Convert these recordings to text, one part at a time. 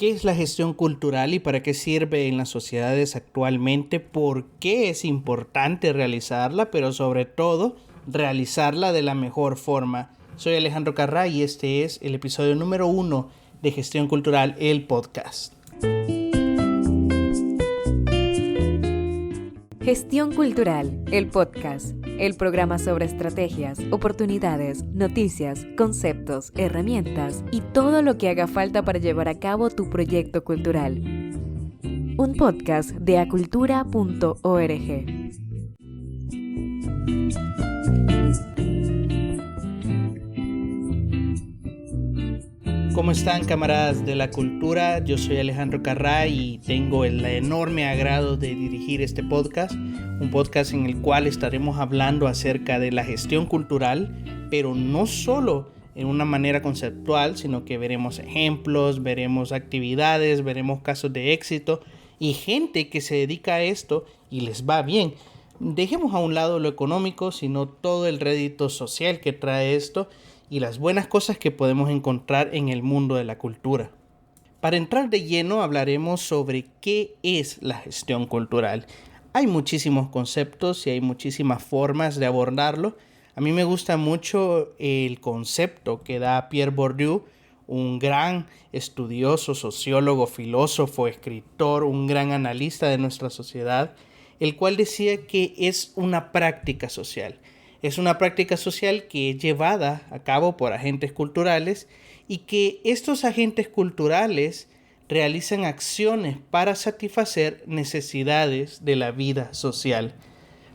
¿Qué es la gestión cultural y para qué sirve en las sociedades actualmente? ¿Por qué es importante realizarla, pero sobre todo realizarla de la mejor forma? Soy Alejandro Carrá y este es el episodio número 1 de Gestión Cultural, el podcast. Gestión Cultural, el podcast, el programa sobre estrategias, oportunidades, noticias, conceptos, herramientas y todo lo que haga falta para llevar a cabo tu proyecto cultural. Un podcast de acultura.org. ¿Cómo están, camaradas de la cultura? Yo soy Alejandro Carrá y tengo el enorme agrado de dirigir este podcast, un podcast en el cual estaremos hablando acerca de la gestión cultural, pero no solo en una manera conceptual, sino que veremos ejemplos, veremos actividades, veremos casos de éxito y gente que se dedica a esto y les va bien. Dejemos a un lado lo económico, sino todo el rédito social que trae esto y las buenas cosas que podemos encontrar en el mundo de la cultura. Para entrar de lleno hablaremos sobre qué es la gestión cultural. Hay muchísimos conceptos y hay muchísimas formas de abordarlo. A mí me gusta mucho el concepto que da Pierre Bourdieu, un gran estudioso, sociólogo, filósofo, escritor, un gran analista de nuestra sociedad, el cual decía que es una práctica social. Es una práctica social que es llevada a cabo por agentes culturales y que estos agentes culturales realizan acciones para satisfacer necesidades de la vida social.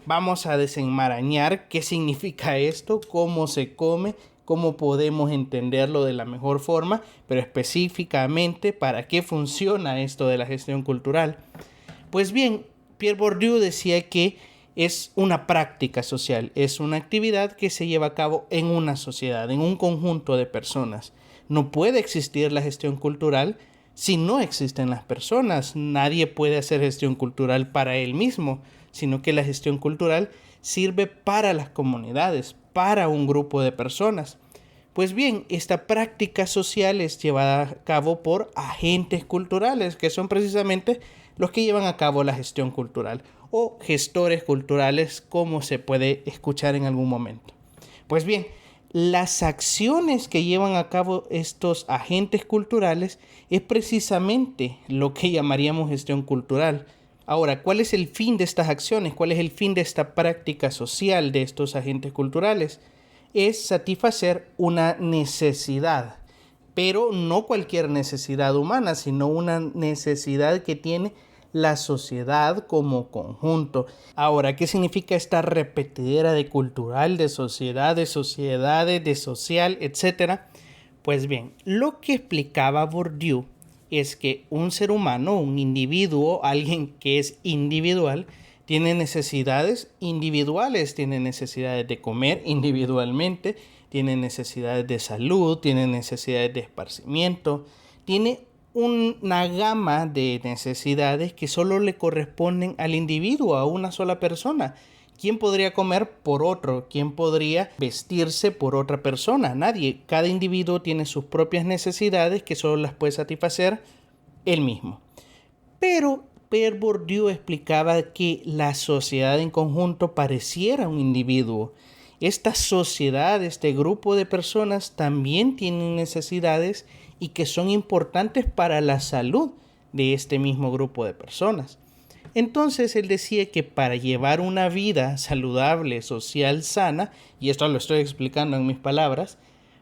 Vamos a desenmarañar qué significa esto, cómo se come, cómo podemos entenderlo de la mejor forma, pero específicamente para qué funciona esto de la gestión cultural. Pues bien, Pierre Bourdieu decía que es una práctica social, es una actividad que se lleva a cabo en una sociedad, en un conjunto de personas. No puede existir la gestión cultural si no existen las personas. Nadie puede hacer gestión cultural para él mismo, sino que la gestión cultural sirve para las comunidades, para un grupo de personas. Pues bien, esta práctica social es llevada a cabo por agentes culturales, que son precisamente los que llevan a cabo la gestión cultural, o gestores culturales, como se puede escuchar en algún momento. Pues bien, las acciones que llevan a cabo estos agentes culturales es precisamente lo que llamaríamos gestión cultural. Ahora, ¿cuál es el fin de estas acciones? ¿Cuál es el fin de esta práctica social de estos agentes culturales? Es satisfacer una necesidad, pero no cualquier necesidad humana, sino una necesidad que tiene la sociedad como conjunto. Ahora, ¿qué significa esta repetidera de cultural, de sociedades, de social, etcétera? Pues bien, lo que explicaba Bourdieu es que un ser humano, un individuo, alguien que es individual, tiene necesidades individuales, tiene necesidades de comer individualmente, tiene necesidades de salud, tiene necesidades de esparcimiento, tiene una gama de necesidades que solo le corresponden al individuo, a una sola persona. ¿Quién podría comer por otro? ¿Quién podría vestirse por otra persona? Nadie. Cada individuo tiene sus propias necesidades que solo las puede satisfacer él mismo. Pero Pierre Bourdieu explicaba que la sociedad en conjunto pareciera un individuo. Esta sociedad, este grupo de personas también tienen necesidades y que son importantes para la salud de este mismo grupo de personas. Entonces él decía que para llevar una vida saludable, social, sana, y esto lo estoy explicando en mis palabras,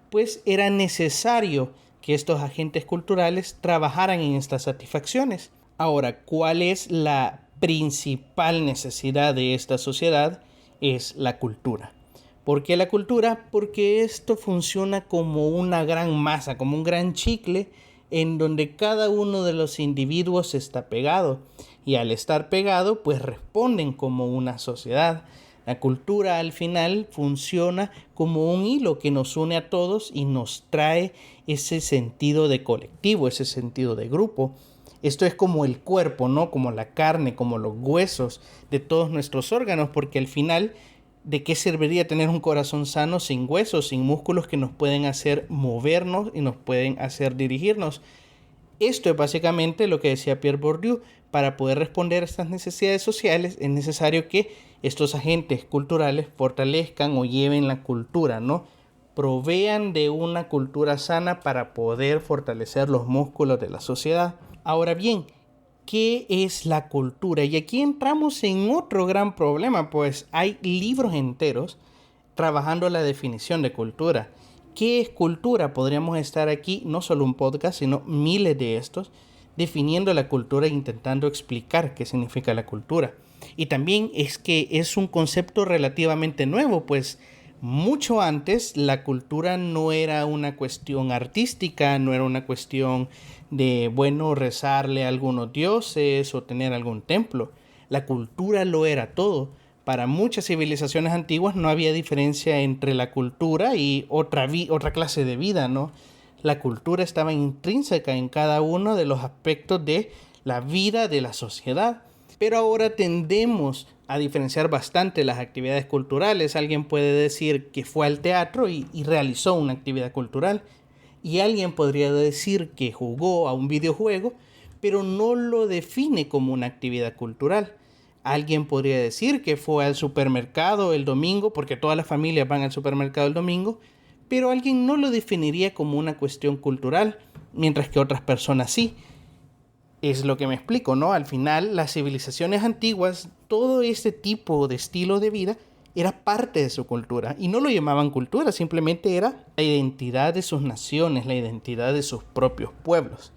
pues era necesario que estos agentes culturales trabajaran en estas satisfacciones. Ahora, ¿cuál es la principal necesidad de esta sociedad? Es la cultura. ¿Por qué la cultura? Porque esto funciona como una gran masa, como un gran chicle en donde cada uno de los individuos está pegado. Y al estar pegado, pues responden como una sociedad. La cultura al final funciona como un hilo que nos une a todos y nos trae ese sentido de colectivo, ese sentido de grupo. Esto es como el cuerpo, ¿no? Como la carne, como los huesos de todos nuestros órganos, porque al final, ¿de qué serviría tener un corazón sano sin huesos, sin músculos que nos pueden hacer movernos y nos pueden hacer dirigirnos? Esto es básicamente lo que decía Pierre Bourdieu. Para poder responder a estas necesidades sociales es necesario que estos agentes culturales fortalezcan o lleven la cultura, ¿no? Provean de una cultura sana para poder fortalecer los músculos de la sociedad. Ahora bien, ¿qué es la cultura? Y aquí entramos en otro gran problema, pues hay libros enteros trabajando la definición de cultura. ¿Qué es cultura? Podríamos estar aquí, no solo un podcast, sino miles de estos, definiendo la cultura e intentando explicar qué significa la cultura. Y también es que es un concepto relativamente nuevo, pues mucho antes la cultura no era una cuestión artística, no era una cuestión de, bueno, rezarle a algunos dioses o tener algún templo. La cultura lo era todo. Para muchas civilizaciones antiguas no había diferencia entre la cultura y otra clase de vida, ¿no? La cultura estaba intrínseca en cada uno de los aspectos de la vida de la sociedad. Pero ahora tendemos a diferenciar bastante las actividades culturales. Alguien puede decir que fue al teatro y realizó una actividad cultural. Y alguien podría decir que jugó a un videojuego, pero no lo define como una actividad cultural. Alguien podría decir que fue al supermercado el domingo, porque todas las familias van al supermercado el domingo, pero alguien no lo definiría como una cuestión cultural, mientras que otras personas sí. Es lo que me explico, ¿no? Al final, las civilizaciones antiguas, todo este tipo de estilo de vida era parte de su cultura. Y no lo llamaban cultura, simplemente era la identidad de sus naciones, la identidad de sus propios pueblos.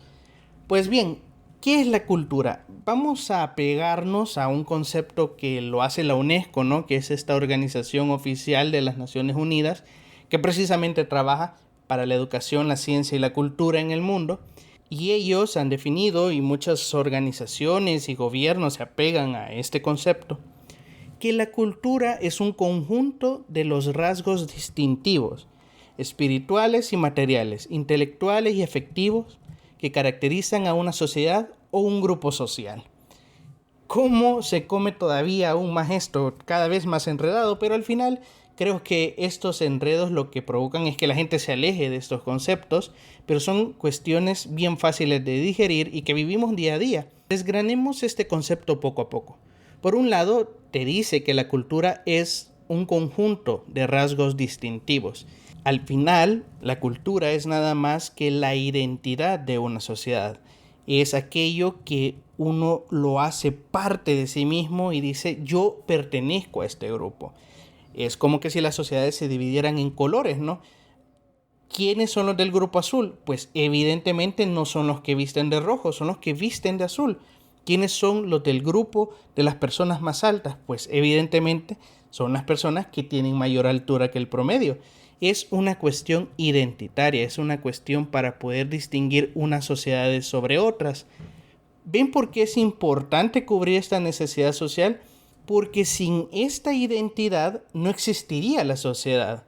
Pues bien, ¿qué es la cultura? Vamos a apegarnos a un concepto que lo hace la UNESCO, ¿no? Que es esta organización oficial de las Naciones Unidas, que precisamente trabaja para la educación, la ciencia y la cultura en el mundo. Y ellos han definido, y muchas organizaciones y gobiernos se apegan a este concepto, que la cultura es un conjunto de los rasgos distintivos, espirituales y materiales, intelectuales y afectivos, que caracterizan a una sociedad o un grupo social. ¿Cómo se come todavía aún más esto? Cada vez más enredado, pero al final creo que estos enredos lo que provocan es que la gente se aleje de estos conceptos, pero son cuestiones bien fáciles de digerir y que vivimos día a día. Desgranemos este concepto poco a poco. Por un lado, te dice que la cultura es un conjunto de rasgos distintivos. Al final, la cultura es nada más que la identidad de una sociedad. Es aquello que uno lo hace parte de sí mismo y dice, yo pertenezco a este grupo. Es como que si las sociedades se dividieran en colores, ¿no? ¿Quiénes son los del grupo azul? Pues evidentemente no son los que visten de rojo, son los que visten de azul. ¿Quiénes son los del grupo de las personas más altas? Pues evidentemente son las personas que tienen mayor altura que el promedio. Es una cuestión identitaria, es una cuestión para poder distinguir unas sociedades sobre otras. ¿Ven por qué es importante cubrir esta necesidad social? Porque sin esta identidad no existiría la sociedad.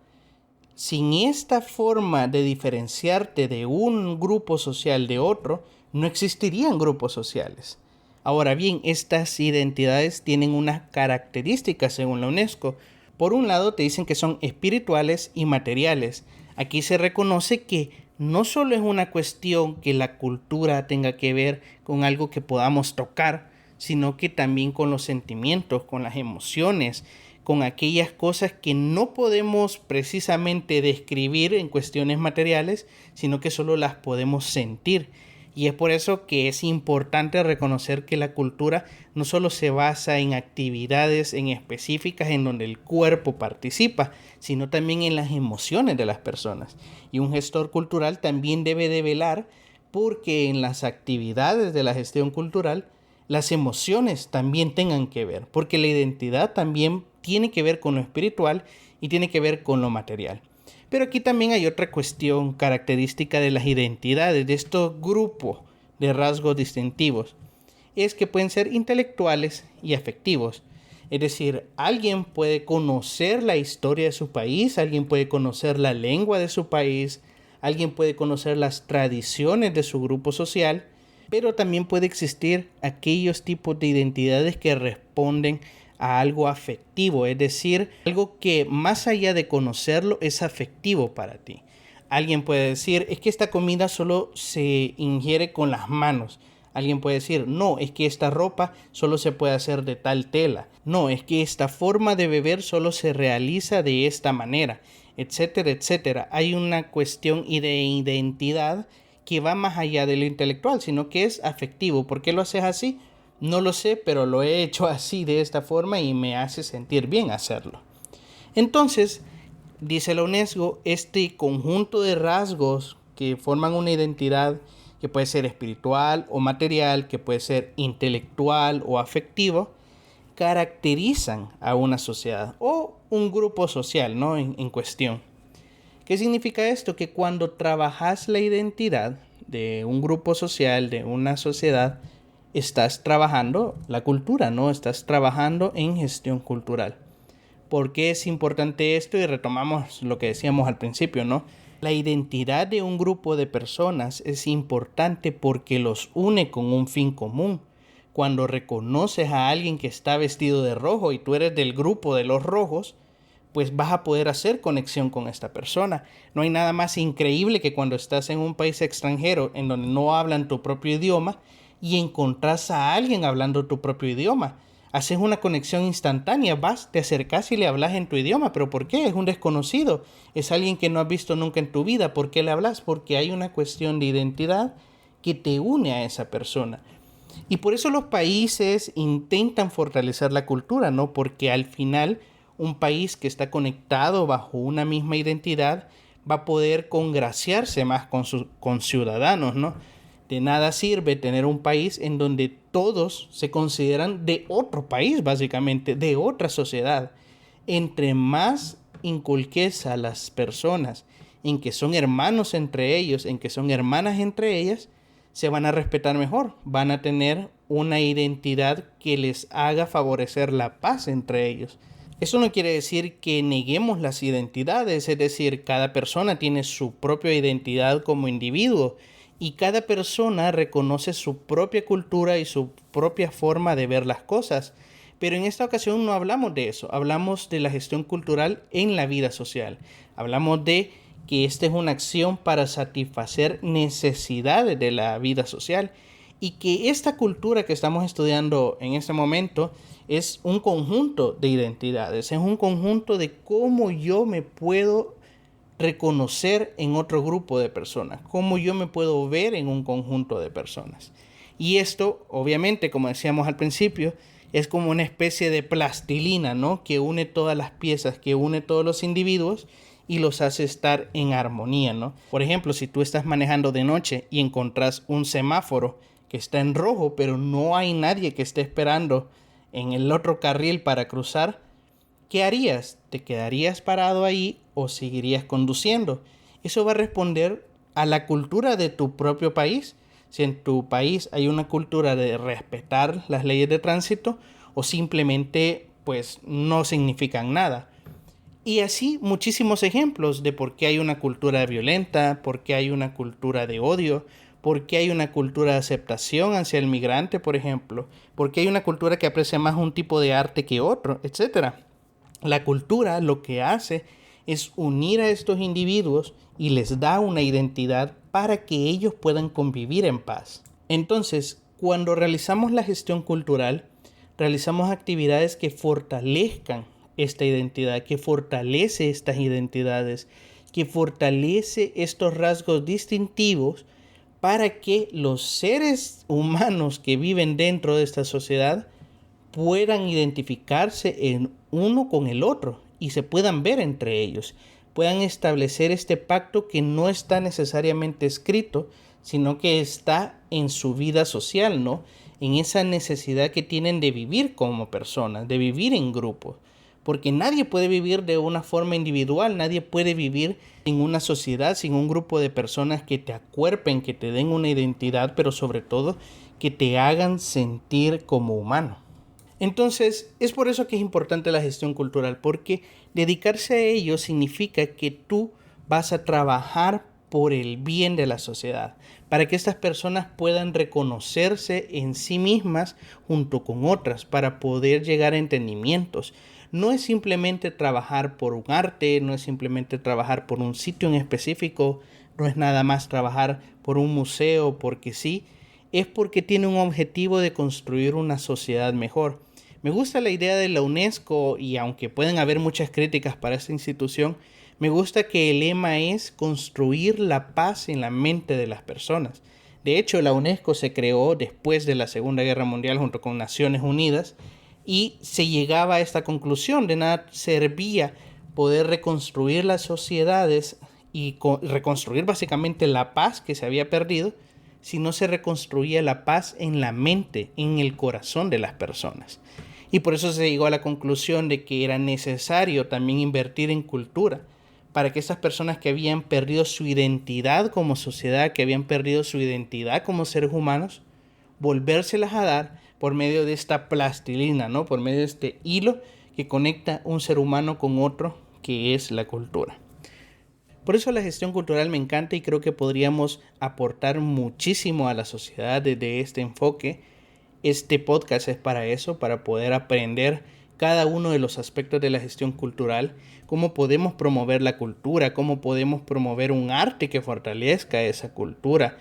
Sin esta forma de diferenciarte de un grupo social de otro, no existirían grupos sociales. Ahora bien, estas identidades tienen unas características según la UNESCO. Por un lado te dicen que son espirituales y materiales. Aquí se reconoce que no solo es una cuestión que la cultura tenga que ver con algo que podamos tocar, sino que también con los sentimientos, con las emociones, con aquellas cosas que no podemos precisamente describir en cuestiones materiales, sino que solo las podemos sentir. Y es por eso que es importante reconocer que la cultura no solo se basa en actividades en específicas en donde el cuerpo participa, sino también en las emociones de las personas. Y un gestor cultural también debe de velar porque en las actividades de la gestión cultural las emociones también tengan que ver, porque la identidad también tiene que ver con lo espiritual y tiene que ver con lo material. Pero aquí también hay otra cuestión característica de las identidades, de estos grupos de rasgos distintivos. Es que pueden ser intelectuales y afectivos. Es decir, alguien puede conocer la historia de su país, alguien puede conocer la lengua de su país, alguien puede conocer las tradiciones de su grupo social, pero también puede existir aquellos tipos de identidades que responden a algo afectivo, es decir, algo que más allá de conocerlo es afectivo para ti. Alguien puede decir, es que esta comida solo se ingiere con las manos. Alguien puede decir, no, es que esta ropa solo se puede hacer de tal tela. No, es que esta forma de beber solo se realiza de esta manera, etcétera, etcétera. Hay una cuestión de identidad que va más allá de lo intelectual, sino que es afectivo. ¿Por qué lo haces así? No lo sé, pero lo he hecho así, de esta forma, y me hace sentir bien hacerlo. Entonces, dice la UNESCO, este conjunto de rasgos que forman una identidad, que puede ser espiritual o material, que puede ser intelectual o afectivo, caracterizan a una sociedad o un grupo social, ¿no? en cuestión. ¿Qué significa esto? Que cuando trabajas la identidad de un grupo social, de una sociedad, estás trabajando la cultura, ¿no? Estás trabajando en gestión cultural. ¿Por qué es importante esto? Y retomamos lo que decíamos al principio, ¿no? La identidad de un grupo de personas es importante porque los une con un fin común. Cuando reconoces a alguien que está vestido de rojo y tú eres del grupo de los rojos, pues vas a poder hacer conexión con esta persona. No hay nada más increíble que cuando estás en un país extranjero en donde no hablan tu propio idioma y encontrás a alguien hablando tu propio idioma. Haces una conexión instantánea, vas, te acercas y le hablas en tu idioma. ¿Pero por qué? Es un desconocido, es alguien que no has visto nunca en tu vida. ¿Por qué le hablas? Porque hay una cuestión de identidad que te une a esa persona. Y por eso los países intentan fortalecer la cultura, ¿no? Porque al final un país que está conectado bajo una misma identidad va a poder congraciarse más con sus ciudadanos, ¿no? De nada sirve tener un país en donde todos se consideran de otro país, básicamente, de otra sociedad. Entre más inculques a las personas en que son hermanos entre ellos, en que son hermanas entre ellas, se van a respetar mejor, van a tener una identidad que les haga favorecer la paz entre ellos. Eso no quiere decir que neguemos las identidades, es decir, cada persona tiene su propia identidad como individuo y cada persona reconoce su propia cultura y su propia forma de ver las cosas. Pero en esta ocasión no hablamos de eso, hablamos de la gestión cultural en la vida social. Hablamos de que esta es una acción para satisfacer necesidades de la vida social y que esta cultura que estamos estudiando en este momento es un conjunto de identidades, es un conjunto de cómo yo me puedo reconocer en otro grupo de personas, cómo yo me puedo ver en un conjunto de personas. Y esto, obviamente, como decíamos al principio, es como una especie de plastilina, ¿no? Que une todas las piezas, que une todos los individuos y los hace estar en armonía, ¿no? Por ejemplo, si tú estás manejando de noche y encontrás un semáforo que está en rojo, pero no hay nadie que esté esperando en el otro carril para cruzar, ¿qué harías? ¿Te quedarías parado ahí o seguirías conduciendo? Eso va a responder a la cultura de tu propio país. Si en tu país hay una cultura de respetar las leyes de tránsito o simplemente pues no significan nada. Y así muchísimos ejemplos de por qué hay una cultura violenta, por qué hay una cultura de odio, por qué hay una cultura de aceptación hacia el migrante, por ejemplo, por qué hay una cultura que aprecia más un tipo de arte que otro, etc. La cultura lo que hace es unir a estos individuos y les da una identidad para que ellos puedan convivir en paz. Entonces, cuando realizamos la gestión cultural, realizamos actividades que fortalezcan esta identidad, que fortalece estas identidades, que fortalece estos rasgos distintivos para que los seres humanos que viven dentro de esta sociedad puedan identificarse en uno con el otro y se puedan ver entre ellos, puedan establecer este pacto que no está necesariamente escrito, sino que está en su vida social, ¿no? En esa necesidad que tienen de vivir como personas, de vivir en grupo. Porque nadie puede vivir de una forma individual, nadie puede vivir en una sociedad sin un grupo de personas que te acuerpen, que te den una identidad, pero sobre todo que te hagan sentir como humano. Entonces, es por eso que es importante la gestión cultural, porque dedicarse a ello significa que tú vas a trabajar por el bien de la sociedad, para que estas personas puedan reconocerse en sí mismas junto con otras, para poder llegar a entendimientos. no es simplemente trabajar por un arte, no es simplemente trabajar por un sitio en específico, no es nada más trabajar por un museo porque sí, es porque tiene un objetivo de construir una sociedad mejor. Me gusta la idea de la UNESCO y aunque pueden haber muchas críticas para esta institución, me gusta que el lema es construir la paz en la mente de las personas. De hecho, la UNESCO se creó después de la Segunda Guerra Mundial junto con Naciones Unidas y se llegaba a esta conclusión: de nada servía poder reconstruir las sociedades y reconstruir básicamente la paz que se había perdido si no se reconstruía la paz en la mente, en el corazón de las personas. Y por eso se llegó a la conclusión de que era necesario también invertir en cultura, para que esas personas que habían perdido su identidad como sociedad, que habían perdido su identidad como seres humanos, volvérselas a dar por medio de esta plastilina, ¿no? Por medio de este hilo que conecta un ser humano con otro, que es la cultura. Por eso la gestión cultural me encanta y creo que podríamos aportar muchísimo a la sociedad desde este enfoque. Este podcast es para eso, para poder aprender cada uno de los aspectos de la gestión cultural, cómo podemos promover la cultura, cómo podemos promover un arte que fortalezca esa cultura,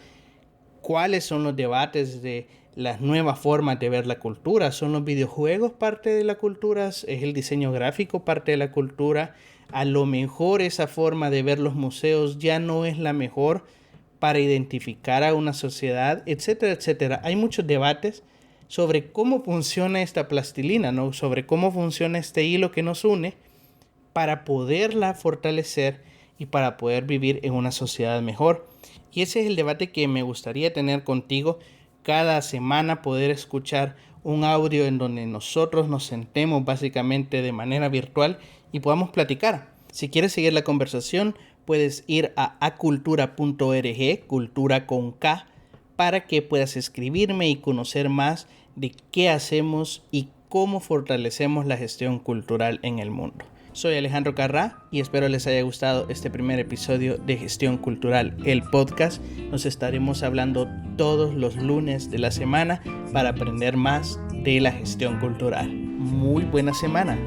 cuáles son los debates de las nuevas formas de ver la cultura. ¿Son los videojuegos parte de la cultura? ¿Es el diseño gráfico parte de la cultura? A lo mejor esa forma de ver los museos ya no es la mejor para identificar a una sociedad, etcétera, etcétera. Hay muchos debates sobre cómo funciona esta plastilina, ¿no? Sobre cómo funciona este hilo que nos une para poderla fortalecer y para poder vivir en una sociedad mejor. Y ese es el debate que me gustaría tener contigo cada semana, poder escuchar un audio en donde nosotros nos sentemos básicamente de manera virtual y podamos platicar. Si quieres seguir la conversación, puedes ir a acultura.org, cultura con K, para que puedas escribirme y conocer más de qué hacemos y cómo fortalecemos la gestión cultural en el mundo. Soy Alejandro Carrá y espero les haya gustado este primer episodio de Gestión Cultural, el podcast. Nos estaremos hablando todos los lunes de la semana para aprender más de la gestión cultural. Muy buena semana.